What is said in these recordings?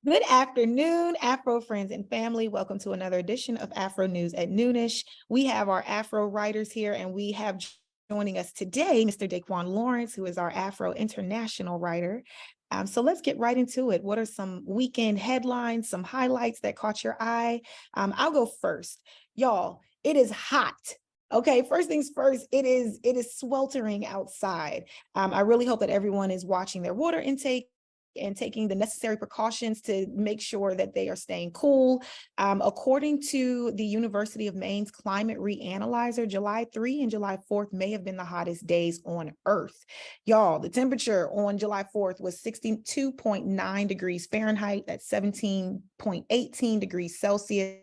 Good afternoon, Afro friends and family. Welcome to another edition of Afro News at Noonish. We have our Afro writers here, and we have joining us today, Mr. Daquan Lawrence, who is our Afro international writer. So let's get right into it. What are some weekend headlines, some highlights that caught your eye? I'll go first. Y'all, it is hot. Okay, first things first, it is sweltering outside. I really hope that everyone is watching their water intake and taking the necessary precautions to make sure that they are staying cool. According to the University of Maine's Climate Reanalyzer, July 3 and July 4th may have been the hottest days on Earth. Y'all, the temperature on July 4th was 62.9 degrees Fahrenheit, that's 17.18 degrees Celsius.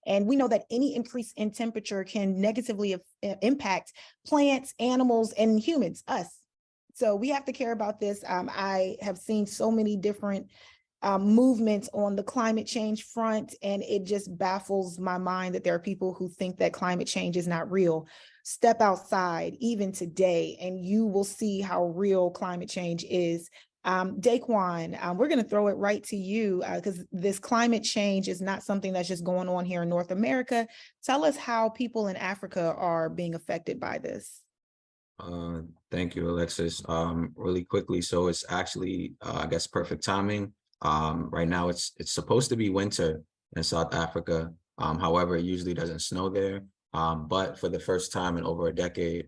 And we know that any increase in temperature can negatively impact plants, animals, and humans, us. So we have to care about this. I have seen so many different movements on the climate change front, and it just baffles my mind that there are people who think that climate change is not real. Step outside, even today, and you will see how real climate change is. Daquan, we're going to throw it right to you because this climate change is not something that's just going on here in North America. Tell us how people in Africa are being affected by this. Thank you, Alexis. Really quickly, so it's actually, I guess, perfect timing. Right now, it's supposed to be winter in South Africa. However, it usually doesn't snow there. But for the first time in over a decade,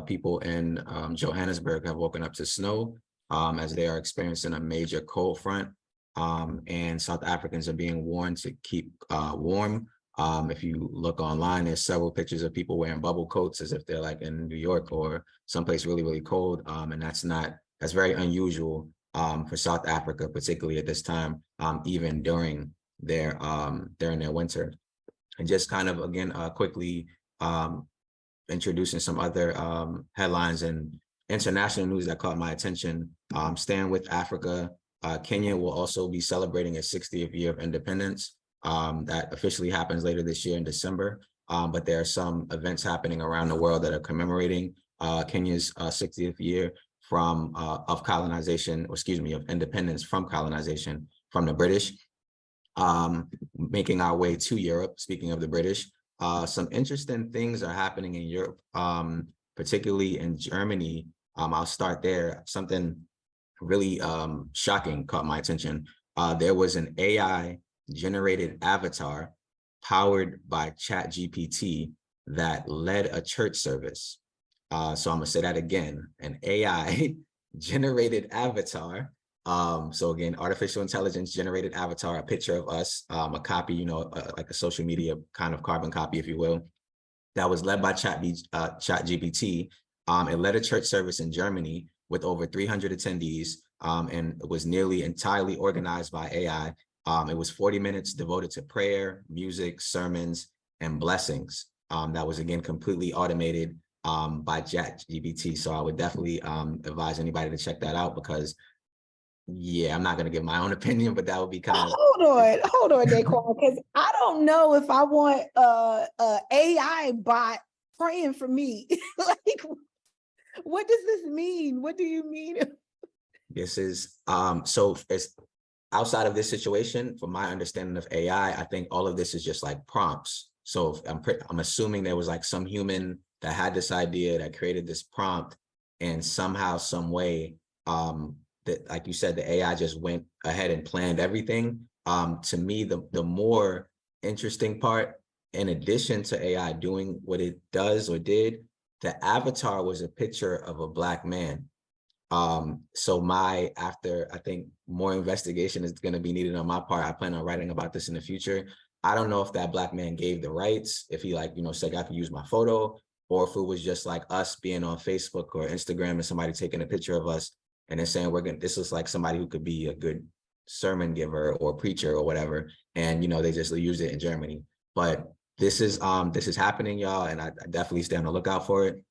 people in Johannesburg have woken up to snow as they are experiencing a major cold front. And South Africans are being warned to keep warm. If you look online, there's several pictures of people wearing bubble coats as if they're like in New York or someplace really, really cold. And that's very unusual for South Africa, particularly at this time, even during their winter. And just kind of, again, quickly introducing some other headlines and international news that caught my attention. Staying with Africa, Kenya will also be celebrating its 60th year of independence. That officially happens later this year in December. But there are some events happening around the world that are commemorating Kenya's 60th year of colonization, or excuse me, of independence from colonization from the British. Making our way to Europe, speaking of the British, some interesting things are happening in Europe, particularly in Germany. I'll start there. Something really shocking caught my attention. There was an AI generated avatar powered by ChatGPT that led a church service. So I'm gonna say that again, an AI generated avatar. So again, artificial intelligence generated avatar, a picture of us, a copy, like a social media kind of carbon copy, if you will, that was led by ChatGPT. It led a church service in Germany with over 300 attendees, and it was nearly entirely organized by AI. It was 40 minutes devoted to prayer, music, sermons, and blessings. That was, again, completely automated by ChatGPT. So I would definitely advise anybody to check that out because, yeah, I'm not going to give my own opinion, but that would be kind of... Hold on, Daquan, because I don't know if I want a AI bot praying for me. Like, what does this mean? What do you mean? This is, so it's outside of this situation, from my understanding of AI, I think all of this is just like prompts. So I'm assuming there was like some human that had this idea that created this prompt, and somehow, some way, that, like you said, the AI just went ahead and planned everything. To me, the more interesting part, in addition to AI doing what it does or did, the avatar was a picture of a Black man. So after I think more investigation is going to be needed on my part, I plan on writing about this in the future. I don't know if that Black man gave the rights, if he said I could use my photo, or if it was just like us being on Facebook or Instagram and somebody taking a picture of us and then saying this is like somebody who could be a good sermon giver or preacher or whatever, and they just use it in Germany. But this is happening, y'all, and I definitely stay on the lookout for it.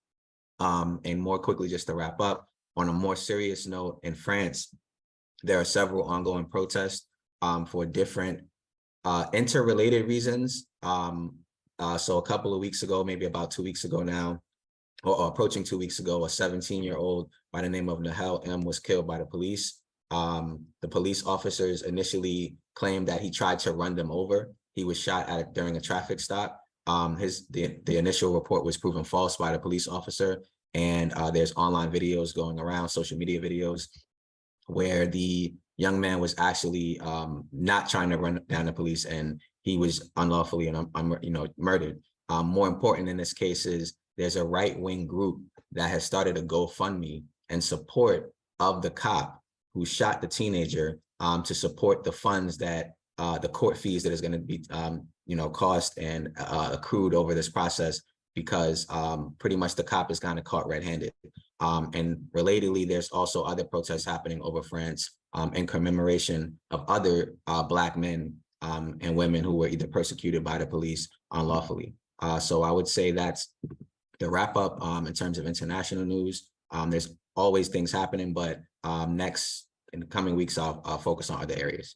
And more quickly, just to wrap up, on a more serious note, in France, there are several ongoing protests for different interrelated reasons. So a couple of weeks ago, maybe about 2 weeks ago now, or approaching 2 weeks ago, a 17-year-old by the name of Nahel M was killed by the police. The police officers initially claimed that he tried to run them over. He was shot at during a traffic stop. The initial report was proven false by the police officer, and there's online videos going around, social media videos, where the young man was actually not trying to run down the police, and he was unlawfully and murdered. More important in this case is there's a right-wing group that has started a GoFundMe in support of the cop who shot the teenager, to support the funds that the court fees that is going to be cost and accrued over this process, because pretty much the cop is kind of caught red-handed. And relatedly, there's also other protests happening over France in commemoration of other Black men and women who were either persecuted by the police unlawfully. So I would say that's the wrap up in terms of international news. There's always things happening, but next in the coming weeks, I'll focus on other areas.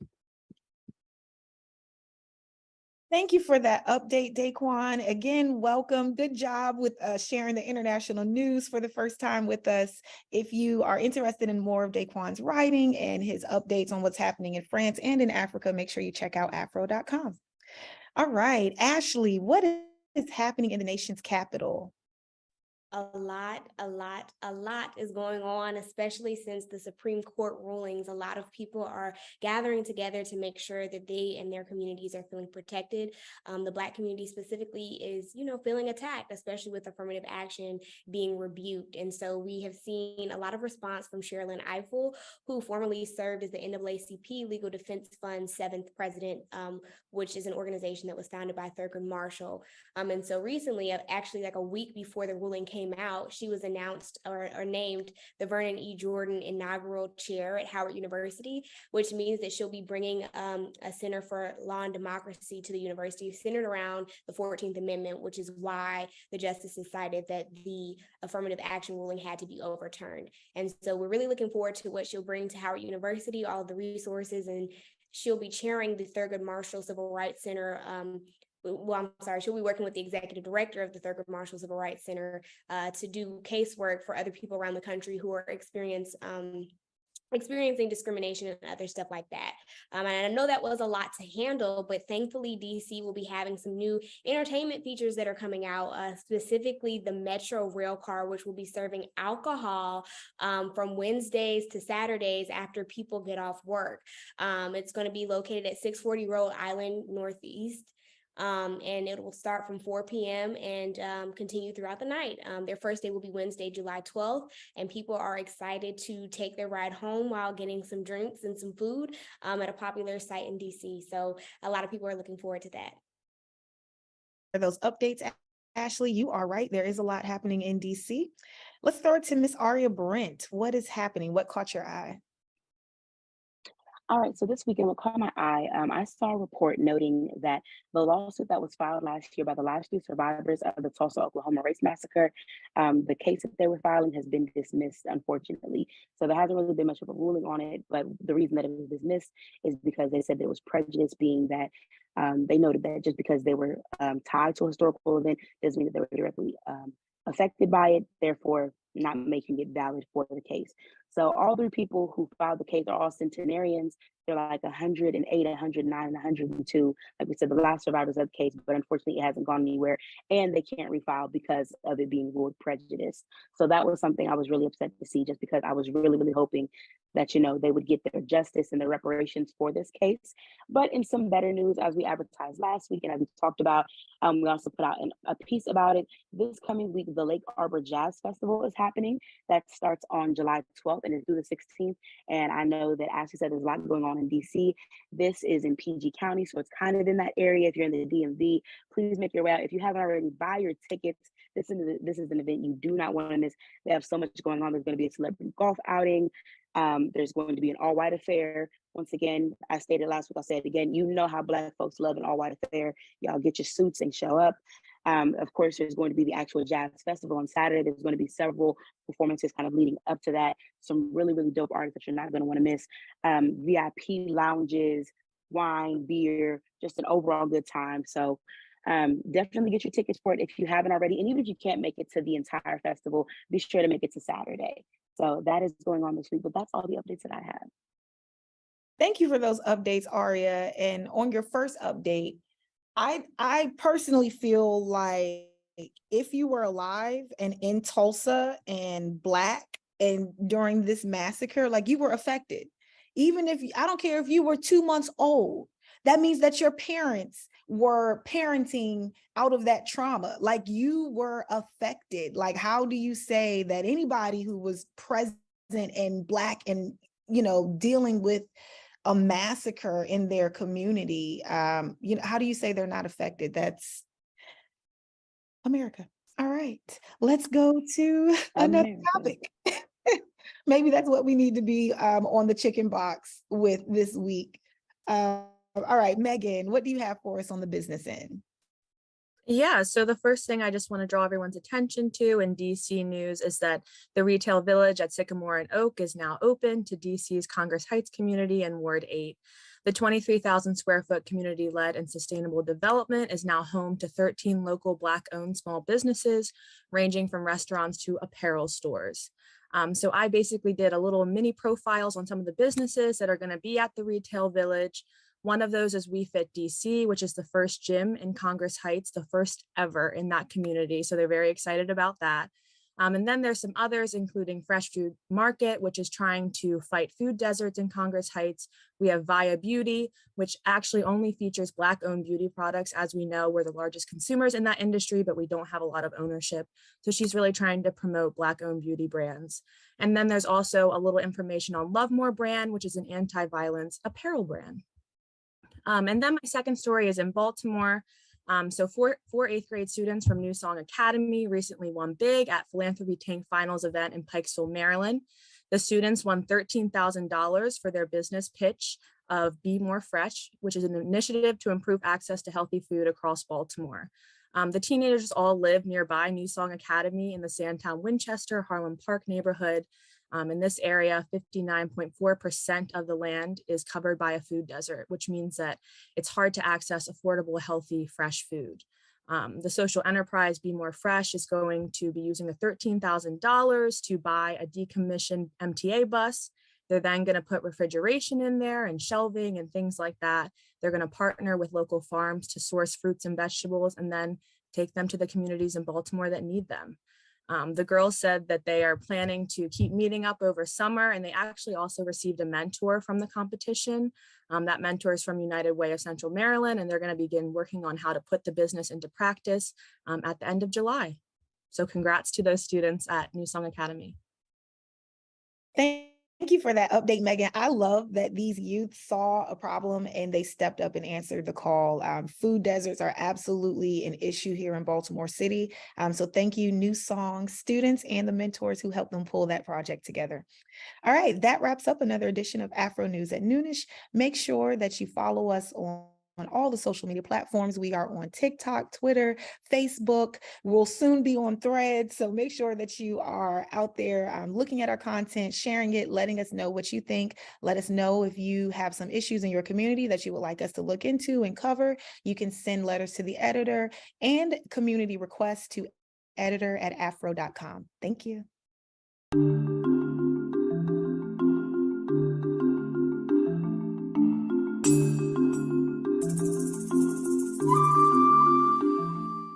Thank you for that update, Daquan. Again, welcome. Good job with sharing the international news for the first time with us. If you are interested in more of Daquan's writing and his updates on what's happening in France and in Africa, make sure you check out afro.com. All right, Ashley, what is happening in the nation's capital? A lot is going on, especially since the Supreme Court rulings. A lot of people are gathering together to make sure that they and their communities are feeling protected. The Black community specifically is, feeling attacked, especially with affirmative action being rebuked. And so we have seen a lot of response from Sherilyn Eiffel, who formerly served as the NAACP Legal Defense Fund's 7th president, which is an organization that was founded by Thurgood Marshall. And so recently, actually like a week before the ruling came out, she was announced or named the Vernon E. Jordan Inaugural Chair at Howard University, which means that she'll be bringing a Center for Law and Democracy to the university, centered around the 14th Amendment, which is why the justices decided that the affirmative action ruling had to be overturned. And so we're really looking forward to what she'll bring to Howard University, all of the resources, and she'll be chairing the Thurgood Marshall Civil Rights Center. She'll be working with the executive director of the Thurgood Marshall Civil Rights Center to do casework for other people around the country who are experiencing discrimination and other stuff like that. And I know that was a lot to handle, but thankfully DC will be having some new entertainment features that are coming out, specifically the Metro rail car, which will be serving alcohol from Wednesdays to Saturdays after people get off work. It's going to be located at 640 Rhode Island Northeast. And it will start from 4 p.m. and continue throughout the night. Their first day will be Wednesday, July 12th, and people are excited to take their ride home while getting some drinks and some food at a popular site in DC. So a lot of people are looking forward to that. For those updates, Ashley, you are right. There is a lot happening in DC. Let's throw it to Miss Aria Brent. What is happening? What caught your eye? All right, so this weekend, what caught my eye, I saw a report noting that the lawsuit that was filed last year by the last few survivors of the Tulsa, Oklahoma race massacre, the case that they were filing has been dismissed, unfortunately. So there hasn't really been much of a ruling on it, but the reason that it was dismissed is because they said there was prejudice, being that they noted that just because they were tied to a historical event doesn't mean that they were directly affected by it, therefore not making it valid for the case. So all 3 people who filed the case are all centenarians. They're like 108, 109, and 102. Like we said, the last survivors of the case, but unfortunately it hasn't gone anywhere, and they can't refile because of it being ruled prejudice. So that was something I was really upset to see, just because I was really, really hoping that, they would get their justice and their reparations for this case. But in some better news, as we advertised last week and as we talked about, we also put out a piece about it. This coming week, the Lake Arbor Jazz Festival is happening. That starts on July 12th and is through the 16th. And I know that Ashley said there's a lot going on in DC. This is in PG County, so it's kind of in that area. If you're in the DMV, please make your way out. If you haven't already, buy your tickets. This is an event you do not want to miss. They have so much going on. There's going to be a celebrity golf outing. There's going to be an all-white affair. Once again, I stated last week, I'll say it again, you know how Black folks love an all-white affair. Y'all get your suits and show up. Of course, there's going to be the actual jazz festival on Saturday. There's going to be several performances kind of leading up to that. Some really, really dope artists that you're not going to want to miss. VIP lounges, wine, beer, just an overall good time. So definitely get your tickets for it if you haven't already. And even if you can't make it to the entire festival, be sure to make it to Saturday. So that is going on this week, but that's all the updates that I have. Thank you for those updates, Aria. And on your first update, I personally feel like if you were alive and in Tulsa and Black and during this massacre, like you were affected. Even if I don't care if you were 2 months old, that means that your parents were parenting out of that trauma. Like you were affected. Like, how do you say that anybody who was present and Black and, dealing with a massacre in their community, how do you say they're not affected? That's America. All right, let's go to another America. topic. Maybe that's what we need to be on the chicken box with this week. All right, Megan, what do you have for us on the business end? Yeah, so the first thing I just want to draw everyone's attention to in DC news is that the retail village at Sycamore and Oak is now open to DC's Congress Heights community and Ward 8. The 23,000 square foot community-led and sustainable development is now home to 13 local Black-owned small businesses, ranging from restaurants to apparel stores. So I basically did a little mini profiles on some of the businesses that are going to be at the retail village. One of those is We Fit DC, which is the first gym in Congress Heights, the first ever in that community. So they're very excited about that. And then there's some others, including Fresh Food Market, which is trying to fight food deserts in Congress Heights. We have Via Beauty, which actually only features Black-owned beauty products. As we know, we're the largest consumers in that industry, but we don't have a lot of ownership. So she's really trying to promote Black-owned beauty brands. And then there's also a little information on Love More brand, which is an anti-violence apparel brand. And then my second story is in Baltimore. So four 8th grade students from New Song Academy recently won big at Philanthropy Tank Finals event in Pikesville, Maryland. The students won $13,000 for their business pitch of Be More Fresh, which is an initiative to improve access to healthy food across Baltimore. The teenagers all live nearby New Song Academy in the Sandtown Winchester Harlem Park neighborhood. In this area, 59.4% of the land is covered by a food desert, which means that it's hard to access affordable, healthy, fresh food. The social enterprise Be More Fresh is going to be using the $13,000 to buy a decommissioned MTA bus. They're then going to put refrigeration in there and shelving and things like that. They're going to partner with local farms to source fruits and vegetables and then take them to the communities in Baltimore that need them. The girls said that they are planning to keep meeting up over summer, and they actually also received a mentor from the competition. That mentor is from United Way of Central Maryland, and they're going to begin working on how to put the business into practice at the end of July. So congrats to those students at New Song Academy. Thank you for that update, Megan. I love that these youth saw a problem and they stepped up and answered the call. Food deserts are absolutely an issue here in Baltimore City. So thank you, New Song students and the mentors who helped them pull that project together. All right, that wraps up another edition of Afro News at Noonish. Make sure that you follow us on all the social media platforms. We are on TikTok, Twitter, Facebook. We'll soon be on Threads. So make sure that you are out there looking at our content, sharing it, letting us know what you think. Let us know if you have some issues in your community that you would like us to look into and cover. You can send letters to the editor and community requests to editor@afro.com. Thank you.